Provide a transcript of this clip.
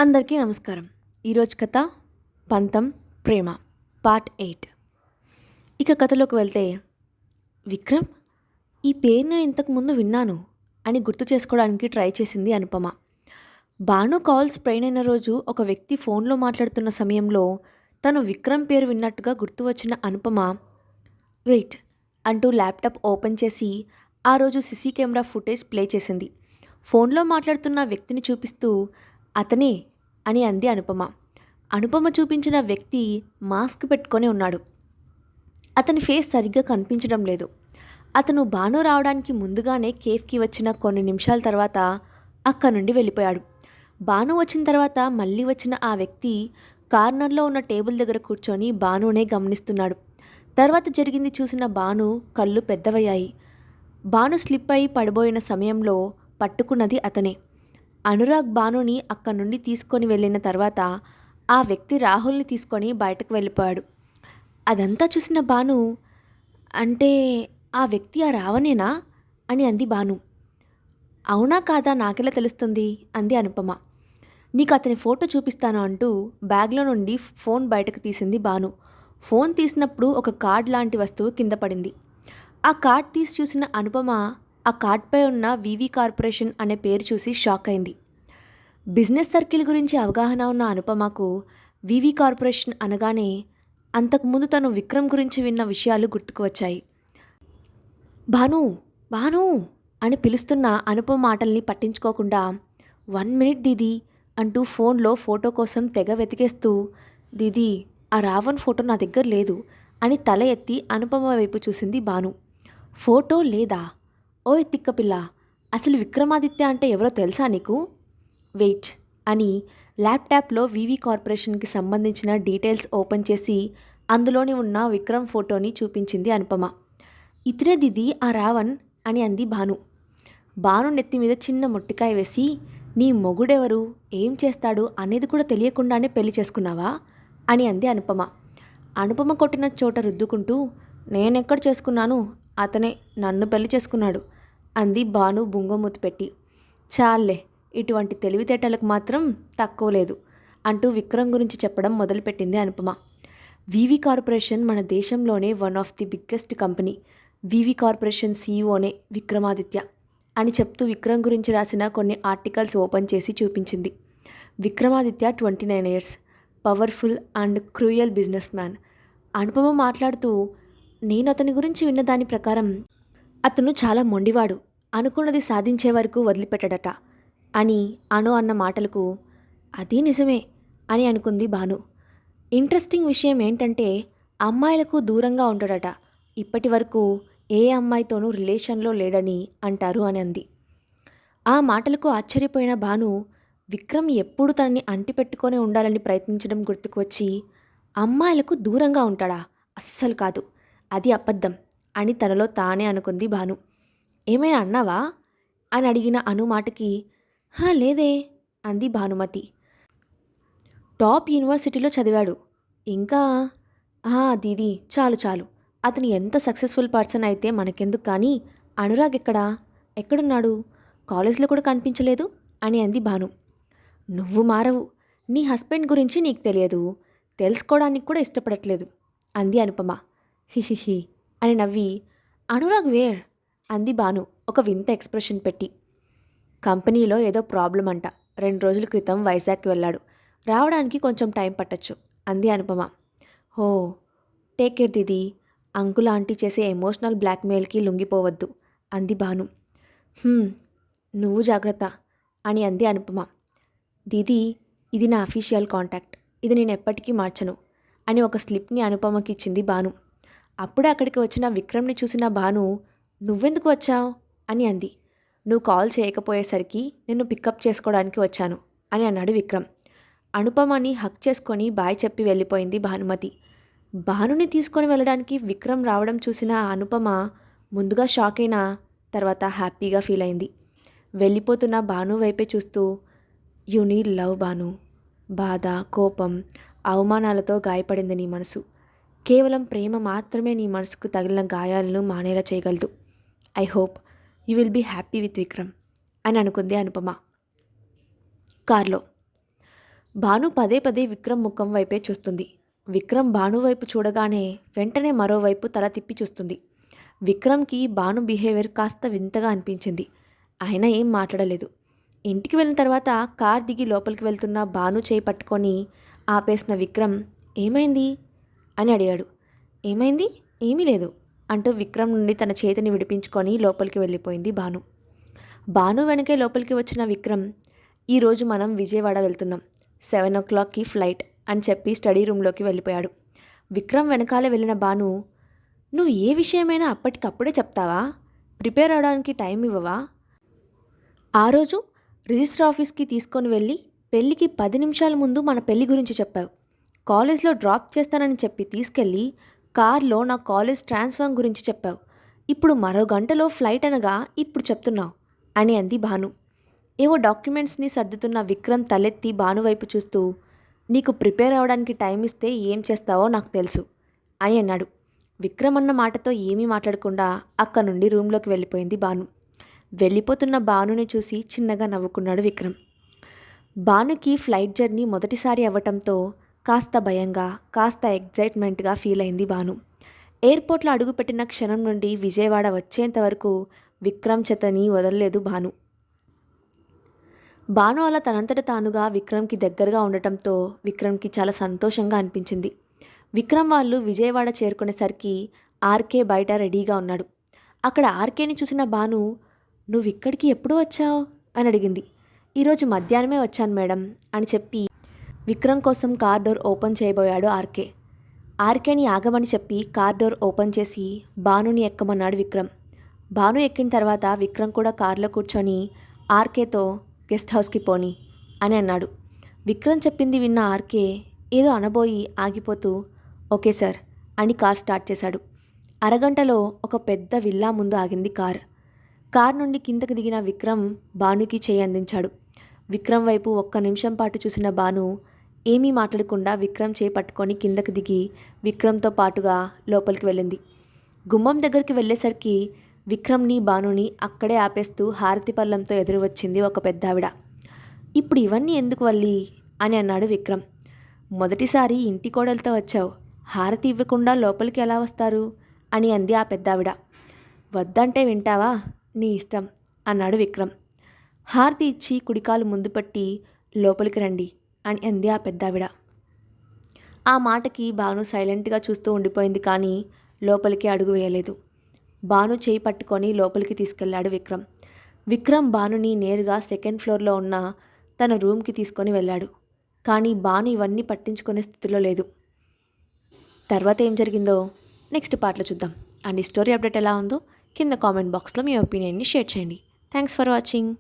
అందరికీ నమస్కారం. ఈరోజు కథ పంతం ప్రేమ పార్ట్ 8. ఇక కథలోకి వెళ్తే, విక్రమ్, ఈ పేరు నేను ఇంతకుముందు విన్నాను అని గుర్తు చేసుకోవడానికి ట్రై చేసింది అనుపమ. భాను కాల్ స్ప్రెయిన్ అయిన రోజు ఒక వ్యక్తి ఫోన్లో మాట్లాడుతున్న సమయంలో తను విక్రమ్ పేరు విన్నట్టుగా గుర్తు వచ్చిన అనుపమ వెయిట్ అంటూ ల్యాప్టాప్ ఓపెన్ చేసి ఆ రోజు సీసీ కెమెరా ఫుటేజ్ ప్లే చేసింది. ఫోన్లో మాట్లాడుతున్న వ్యక్తిని చూపిస్తూ అతనే అని అంది అనుపమ. అనుపమ చూపించిన వ్యక్తి మాస్క్ పెట్టుకొని ఉన్నాడు. అతని ఫేస్ సరిగ్గా కనిపించడం లేదు. అతను భాను రావడానికి ముందుగానే కేఫ్కి వచ్చిన కొన్ని నిమిషాల తర్వాత అక్కడి నుండి వెళ్ళిపోయాడు. భాను వచ్చిన తర్వాత మళ్ళీ వచ్చిన ఆ వ్యక్తి కార్నర్లో ఉన్న టేబుల్ దగ్గర కూర్చొని భానునే గమనిస్తున్నాడు. తర్వాత జరిగింది చూసిన భాను కళ్ళు పెద్దవయ్యాయి. భాను స్లిప్ అయి పడిపోయిన సమయంలో పట్టుకున్నది అతనే. అనురాగ్ భానుని అక్కడి నుండి తీసుకొని వెళ్ళిన తర్వాత ఆ వ్యక్తి రాహుల్ని తీసుకొని బయటకు వెళ్ళిపోయాడు. అదంతా చూసిన భాను, అంటే ఆ వ్యక్తి ఆ రావణేనా అని అంది భాను. అవునా కాదా నాకెలా తెలుస్తుంది అంది అనుపమ. నీకు అతని ఫోటో చూపిస్తాను అంటూ బ్యాగ్లో నుండి ఫోన్ బయటకు తీసింది భాను. ఫోన్ తీసినప్పుడు ఒక కార్డ్ లాంటి వస్తువు కింద పడింది. ఆ కార్డ్ తీసి చూసిన అనుపమ ఆ కార్డ్పై ఉన్న వివి కార్పొరేషన్ అనే పేరు చూసి షాక్ అయింది. బిజినెస్ సర్కిల్ గురించి అవగాహన ఉన్న అనుపమకు వివి కార్పొరేషన్ అనగానే అంతకుముందు తను విక్రమ్ గురించి విన్న విషయాలు గుర్తుకు వచ్చాయి. భాను భాను అని పిలుస్తున్న అనుపమ మాటల్ని పట్టించుకోకుండా 1 మినిట్ దీదీ అంటూ ఫోన్లో ఫోటో కోసం తెగ వెతికేస్తూ, దీదీ ఆ రావణ్ ఫోటో నా దగ్గర లేదు అని తల ఎత్తి అనుపమ వైపు చూసింది భాను. ఫోటో లేదా? ఓయ్ తిక్కపిల్ల, అసలు విక్రమాదిత్య అంటే ఎవరో తెలుసా నీకు? వెయిట్ అని ల్యాప్టాప్లో వివి కార్పొరేషన్కి సంబంధించిన డీటెయిల్స్ ఓపెన్ చేసి అందులోని ఉన్న విక్రమ్ ఫోటోని చూపించింది అనుపమ. ఇతనే దిది ఆ రావణ్ అని అంది భాను. భాను నెత్తి మీద చిన్న మొట్టికాయ వేసి, నీ మొగుడెవరు, ఏం చేస్తాడు అనేది కూడా తెలియకుండానే పెళ్లి చేసుకున్నావా అని అంది అనుపమ. అనుపమ కొట్టిన చోట రుద్దుకుంటూ, నేనెక్కడ చేసుకున్నాను, అతనే నన్ను పెళ్లి చేసుకున్నాడు అంది భాను బుంగమూతి పెట్టి. చాలే, ఇటువంటి తెలివితేటలకు మాత్రం తక్కువ లేదు అంటూ విక్రమ్ గురించి చెప్పడం మొదలుపెట్టింది అనుపమ. వివి కార్పొరేషన్ మన దేశంలోనే one of the biggest company. VV Corporation సీఈఓనే విక్రమాదిత్య అని చెప్తూ విక్రమ్ గురించి రాసిన కొన్ని ఆర్టికల్స్ ఓపెన్ చేసి చూపించింది. Vikramaditya 29 years, powerful and cruel business man. Anupama మాట్లాడుతూ, నేను అతని గురించి విన్న దాని ప్రకారం అతను చాలా మొండివాడు, అనుకున్నది సాధించే వరకు వదిలిపెట్టడట అని అన్న మాటలకు అది నిజమే అని అనుకుంది భాను. ఇంట్రెస్టింగ్ విషయం ఏంటంటే అమ్మాయిలకు దూరంగా ఉంటాడట, ఇప్పటి వరకు ఏ అమ్మాయితోనూ రిలేషన్లో లేడని అంటారు అని అంది. ఆ మాటలకు ఆశ్చర్యపోయిన భాను, విక్రమ్ ఎప్పుడు తనని అంటిపెట్టుకొని ఉండాలని ప్రయత్నించడం గుర్తుకు వచ్చి, అమ్మాయిలకు దూరంగా ఉంటాడా? అస్సలు కాదు, అది అబద్ధం అని తనలో తానే అనుకుంది భాను. ఏమైనా అన్నావా అని అడిగిన మాటకి, లేదే అంది భానుమతి. టాప్ యూనివర్సిటీలో చదివాడు. ఇంకా దీదీ చాలు చాలు, అతను ఎంత సక్సెస్ఫుల్ పర్సన్ అయితే మనకెందుకు, కానీ అనురాగ్ ఎక్కడున్నాడు, కాలేజ్లో కూడా కనిపించలేదు అని అంది భాను. నువ్వు మారవు, నీ హస్బెండ్ గురించి నీకు తెలియదు, తెలుసుకోవడానికి కూడా ఇష్టపడట్లేదు అంది అనుపమ. హిహిహి అని నవ్వి, అనురాగ్ వేర్ అంది భాను ఒక వింత ఎక్స్ప్రెషన్ పెట్టి. కంపెనీలో ఏదో ప్రాబ్లం అంట, 2 రోజుల క్రితం వైజాగ్కి వెళ్ళాడు, రావడానికి కొంచెం టైం పట్టచ్చు అంది అనుపమ. హో, take care Didi, uncle aunty చేసే ఎమోషనల్ బ్లాక్మెయిల్కి లొంగిపోవద్దు అంది భాను. నువ్వు జాగ్రత్త అని అంది అనుపమ. దీదీ, ఇది నా అఫీషియల్ కాంటాక్ట్, ఇది నేను ఎప్పటికీ మార్చను అని ఒక స్లిప్ని అనుపమకి ఇచ్చింది భాను. అప్పుడే అక్కడికి వచ్చిన విక్రమ్ని చూసిన భాను, నువ్వెందుకు వచ్చావు అని అంది. నువ్వు కాల్ చేయకపోయేసరికి నిన్ను పికప్ చేసుకోవడానికి వచ్చాను అని అన్నాడు విక్రమ్. అనుపమని హక్ చేసుకొని బాయ్ చెప్పి వెళ్ళిపోయింది భానుమతి. భానుని తీసుకొని వెళ్ళడానికి విక్రమ్ రావడం చూసిన అనుపమ ముందుగా షాక్ అయినా తర్వాత హ్యాపీగా ఫీల్ అయింది. వెళ్ళిపోతున్న భాను వైపే చూస్తూ, యు నీడ్ లవ్ భాను. బాధ, కోపం, అవమానాలతో గాయపడింది నీ మనసు. కేవలం ప్రేమ మాత్రమే నీ మనసుకు తగిలిన గాయాలను మానేలా చేయగలదు. I hope you will be happy with Vikram అని అనుకుంది అనుపమ. కార్లో భాను పదే పదే విక్రమ్ ముఖం వైపే చూస్తుంది. విక్రమ్ భాను వైపు చూడగానే వెంటనే మరోవైపు తల తిప్పి చూస్తుంది. విక్రమ్కి భాను బిహేవియర్ కాస్త వింతగా అనిపించింది. అయినా ఏం మాట్లాడలేదు. ఇంటికి వెళ్ళిన తర్వాత కార్ దిగి లోపలికి వెళ్తున్న భాను చేయి పట్టుకొని ఆపేసిన విక్రమ్ ఏమైంది అని అడిగాడు. ఏమైంది? ఏమీ లేదు అంటూ విక్రమ్ నుండి తన చేతిని విడిపించుకొని లోపలికి వెళ్ళిపోయింది భాను. భాను వెనకే లోపలికి వచ్చిన విక్రమ్, ఈరోజు మనం విజయవాడ వెళ్తున్నాం, 7 o'clockకి ఫ్లైట్ అని చెప్పి స్టడీ రూమ్లోకి వెళ్ళిపోయాడు. విక్రమ్ వెనకాలే వెళ్ళిన భాను, నువ్వు ఏ విషయమైనా అప్పటికప్పుడే చెప్తావా? ప్రిపేర్ అవడానికి టైం ఇవ్వవా? ఆ రోజు రిజిస్టర్ ఆఫీస్కి తీసుకొని వెళ్ళి పెళ్ళికి 10 నిమిషాల ముందు మన పెళ్లి గురించి చెప్పావు. కాలేజ్లో డ్రాప్ చేస్తానని చెప్పి తీసుకెళ్ళి కార్లో నా కాలేజ్ ట్రాన్స్ఫర్ గురించి చెప్పావు. ఇప్పుడు మరో గంటలో ఫ్లైట్ అనగా ఇప్పుడు చెప్తున్నావు అని అంది భాను. ఏవో డాక్యుమెంట్స్ని సర్దుతున్న విక్రమ్ తలెత్తి భాను వైపు చూస్తూ, నీకు ప్రిపేర్ అవ్వడానికి టైం ఇస్తే ఏం చేస్తావో నాకు తెలుసు అని అన్నాడు. విక్రమ్ అన్న మాటతో ఏమీ మాట్లాడకుండా అక్కడి నుండి రూమ్లోకి వెళ్ళిపోయింది భాను. వెళ్ళిపోతున్న భానుని చూసి చిన్నగా నవ్వుకున్నాడు విక్రమ్. భానుకి ఫ్లైట్ జర్నీ మొదటిసారి అవ్వటంతో కాస్త భయంగా, కాస్త ఎగ్జైట్మెంట్గా ఫీల్ అయింది భాను. ఎయిర్పోర్ట్లో అడుగుపెట్టిన క్షణం నుండి విజయవాడ వచ్చేంత వరకు విక్రమ్ చేతని వదలలేదు భాను. భాను అలా తనంతట తానుగా విక్రమ్కి దగ్గరగా ఉండటంతో విక్రమ్కి చాలా సంతోషంగా అనిపించింది. విక్రమ్ వాళ్ళు విజయవాడ చేరుకునేసరికి ఆర్కే బయట రెడీగా ఉన్నాడు. అక్కడ ఆర్కేని చూసిన భాను, నువ్వు ఇక్కడికి ఎప్పుడు వచ్చావు అని అడిగింది. ఈరోజు మధ్యాహ్నమే వచ్చాను మేడం అని చెప్పి విక్రమ్ కోసం కార్ డోర్ ఓపెన్ చేయబోయాడు ఆర్కే. ఆర్కేని ఆగమని చెప్పి కార్ డోర్ ఓపెన్ చేసి భానుని ఎక్కమన్నాడు విక్రమ్. భాను ఎక్కిన తర్వాత విక్రమ్ కూడా కారులో కూర్చొని ఆర్కేతో గెస్ట్ హౌస్కి పోని అని అన్నాడు. విక్రమ్ చెప్పింది విన్న ఆర్కే ఏదో అనబోయి ఆగిపోతూ ఓకే సార్ అని కార్ స్టార్ట్ చేశాడు. అరగంటలో ఒక పెద్ద విల్లా ముందు ఆగింది కార్. కార్ నుండి కిందకు దిగిన విక్రమ్ భానుకి చేయి అందించాడు. విక్రమ్ వైపు ఒక్క నిమిషం పాటు చూసిన భాను ఏమీ మాట్లాడకుండా విక్రమ్ చేయి పట్టుకొని కిందకు దిగి విక్రమ్తో పాటుగా లోపలికి వెళ్ళింది. గుమ్మం దగ్గరికి వెళ్ళేసరికి విక్రమ్ని భానుని అక్కడే ఆపేస్తూ హారతి పళ్ళంతో ఎదురు వచ్చింది ఒక పెద్దావిడ. ఇప్పుడు ఇవన్నీ ఎందుకు వల్లి అని అన్నాడు విక్రమ్. మొదటిసారి ఇంటి కోడలతో వచ్చావు, హారతి ఇవ్వకుండా లోపలికి ఎలా వస్తారు అని అంది ఆ పెద్దావిడ. వద్దంటే వింటావా, నీ ఇష్టం అన్నాడు విక్రమ్. హారతి ఇచ్చి కుడికాలు ముందు పట్టి లోపలికి రండి అని అంది ఆ పెద్దావిడ. ఆ మాటకి భాను సైలెంట్గా చూస్తూ ఉండిపోయింది, కానీ లోపలికి అడుగు వేయలేదు. భాను చేయి పట్టుకొని లోపలికి తీసుకెళ్లాడు విక్రమ్. విక్రమ్ భానుని నేరుగా 2nd ఫ్లోర్లో ఉన్న తన రూమ్కి తీసుకొని వెళ్ళాడు. కానీ భాను ఇవన్నీ పట్టించుకునే స్థితిలో లేదు. తర్వాత ఏం జరిగిందో నెక్స్ట్ పార్ట్లో చూద్దాం. అండ్ ఈ స్టోరీ అప్డేట్ ఎలా ఉందో కింద కామెంట్ బాక్స్లో మీ ఒపీనియన్ని షేర్ చేయండి. Thanks for watching.